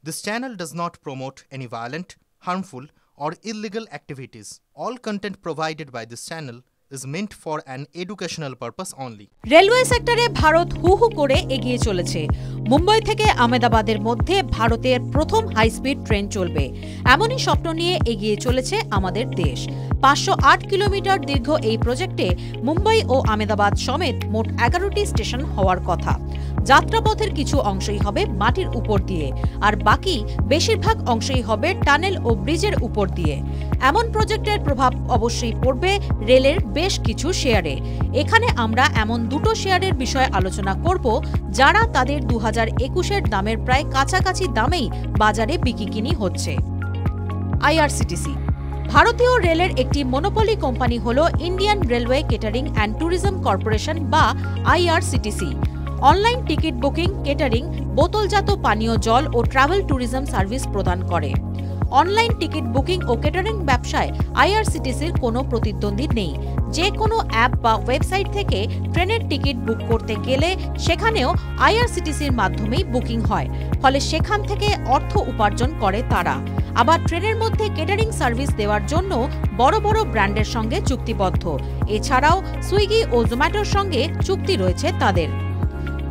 This channel does not promote any violent, harmful, or illegal activities. All content provided by this channel is meant for an educational purpose only. Railway সেক্টরে ভারত হু হু করে এগিয়ে চলেছে। মুম্বাই থেকে আহমেদাবাদের মধ্যে ভারতের প্রথম high speed train চলবে, এমনই স্বপ্ন নিয়ে এগিয়ে চলেছে আমাদের দেশ। 508 কিলোমিটার দীর্ঘ এই প্রজেক্টে মুম্বাই ও আহমেদাবাদ সমেত মোট 11টি স্টেশন হওয়ার কথা। যাত্রাপথের কিছু অংশই হবে মাটির উপর দিয়ে, আর বাকি বেশিরভাগ অংশই হবে টানেল ও ব্রিজের উপর দিয়ে। এমন প্রজেক্টের প্রভাব অবশ্যই পড়বে রেলের বেশ কিছু শেয়ারে। এখানে আমরা এমন দুটো শেয়ারের বিষয়ে আলোচনা করব যারা তাদের 2021-এর দামের প্রায় কাছাকাছি দামেই বাজারে বিক্রি হচ্ছে। আইআরসিটিসি ভারতীয় রেলের একটি মনোপলি কোম্পানি হল Indian railway catering and tourism corporation বা IRCTC. Online ticket booking, catering, বোতলজাত পানীয় জল ও ট্রাভেল ট্যুরিজম সার্ভিস প্রদান করে। অনলাইন টিকিট বুকিং ও কেটারিং ব্যবসায় আইআরসিটিসির কোনো প্রতিদ্বন্দ্বী নেই। যে কোনো অ্যাপ বা ওয়েবসাইট থেকে ট্রেনের টিকিট বুক করতে গেলে সেখানেও আইআরসিটিসির মাধ্যমেই বুকিং হয়, ফলে সেখান থেকে অর্থ উপার্জন করে তারা। আবার ট্রেনের মধ্যে কেটারিং সার্ভিস দেওয়ার জন্য বড় বড় ব্র্যান্ডের সঙ্গে চুক্তিবদ্ধ। এছাড়াও সুইগি ও জোম্যাটোর সঙ্গে চুক্তি রয়েছে তাদের।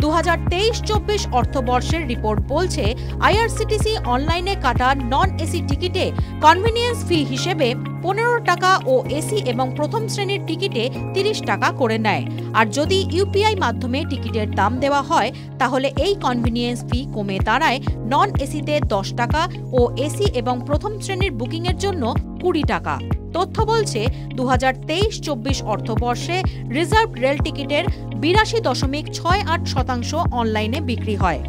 2023-24 অর্থবর্ষের রিপোর্ট বলছে আইআরসিটিসি অনলাইনে কাটা নন এসি টিকিটে কনভিনিয়েন্স ফি হিসেবে 15 টাকা ও এসি এবং প্রথম শ্রেণীর টিকিটে 30 টাকা করে নেয়। আর যদি ইউপিআই মাধ্যমে টিকিটের দাম দেওয়া হয় তাহলে এই কনভিনিয়েন্স ফি কমে দাঁড়ায় নন এসিতে 10 টাকা ও এসি এবং প্রথম শ্রেণীর বুকিংয়ের জন্য 20 টাকা। তথ্য বলছে 2023-24 অর্থবর্ষে রিজার্ভ রেল টিকিটের 82.68% অনলাইনে বিক্রি হয়।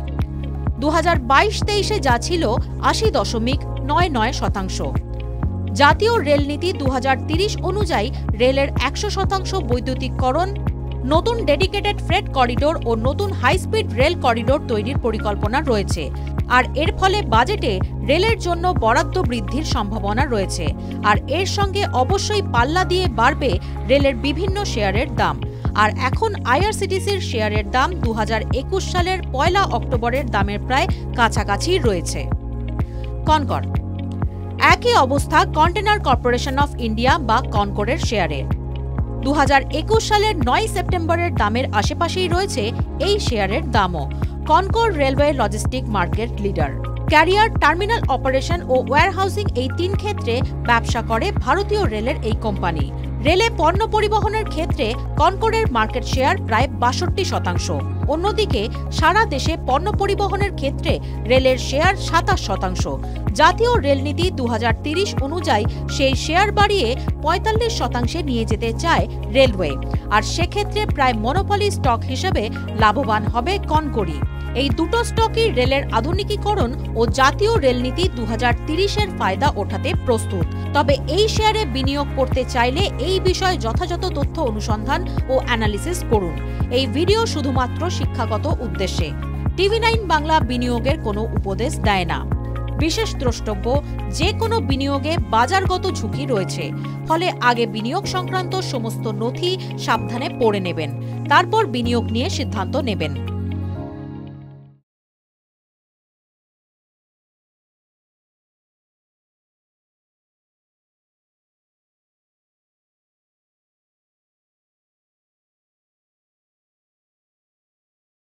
2022-23-এ যা ছিল 80.99%। জাতীয় রেল নীতি 2030 অনুযায়ী রেলের 100% বৈদ্যুতিককরণ, নতুন ডেডিকেটেড ফ্রেট করিডোর ও নতুন হাই স্পিড রেল করিডোর তৈরির পরিকল্পনা রয়েছে। আর এর ফলে বাজেটে রেলের জন্য বরাদ্দ বৃদ্ধির সম্ভাবনা রয়েছে। আর এর সঙ্গে অবশ্যই পাল্লা দিয়ে বাড়বে রেলের বিভিন্ন শেয়ারের দাম। আর এখন আইআরসিটিসির শেয়ারের দাম 2021 সালের 1 অক্টোবরের দামের প্রায় কাছাকাছি রয়েছে। কনকর একই অবস্থা কন্টেনার কর্পোরেশন অফ ইন্ডিয়া বা কনকরের শেয়ারে। 2021 সালের 9 সেপ্টেম্বরের দামের আশেপাশেই রয়েছে এই শেয়ারের দামও। Concor railway logistic market leader. Carrier, terminal operation ও ওয়্যারহাউসিং এই 3 ক্ষেত্রে ব্যবসা করে ভারতীয় রেলের এই কোম্পানি। রেলে পণ্য পরিবহনের ক্ষেত্রে কনকরের মার্কেট শেয়ার প্রায় 62%। অন্যদিকে সারা দেশে পণ্য পরিবহনের ক্ষেত্রে রেলের শেয়ার 27%। জাতীয় রেলনীতি 2030 অনুযায়ী সেই শেয়ার বাড়িয়ে 45% নিয়ে যেতে চায় রেলওয়ে। আর সেক্ষেত্রে প্রায় মনোপলি স্টক হিসেবে লাভবান হবে কনকরই। এই দুটো স্টকই রেলের আধুনিকীকরণ ও জাতীয় রেলনীতি 2030-এর ফায়দা ওঠাতে প্রস্তুত। তবে এই শেয়ারে বিনিয়োগ করতে চাইলে এই বিষয়ে যথাযথ তথ্য অনুসন্ধান ও অ্যানালিসিস করুন। এই ভিডিও শুধুমাত্র শিক্ষাগত উদ্দেশ্যে। TV9 বাংলা বিনিয়োগের কোনো উপদেশ দেয় না। বিশেষ দ্রষ্টব্য, যে কোনো বিনিয়োগে বাজারগত ঝুঁকি রয়েছে, ফলে আগে বিনিয়োগ সংক্রান্ত সমস্ত নথি সাবধানে পড়ে নেবেন, তারপর বিনিয়োগ নিয়ে সিদ্ধান্ত নেবেন।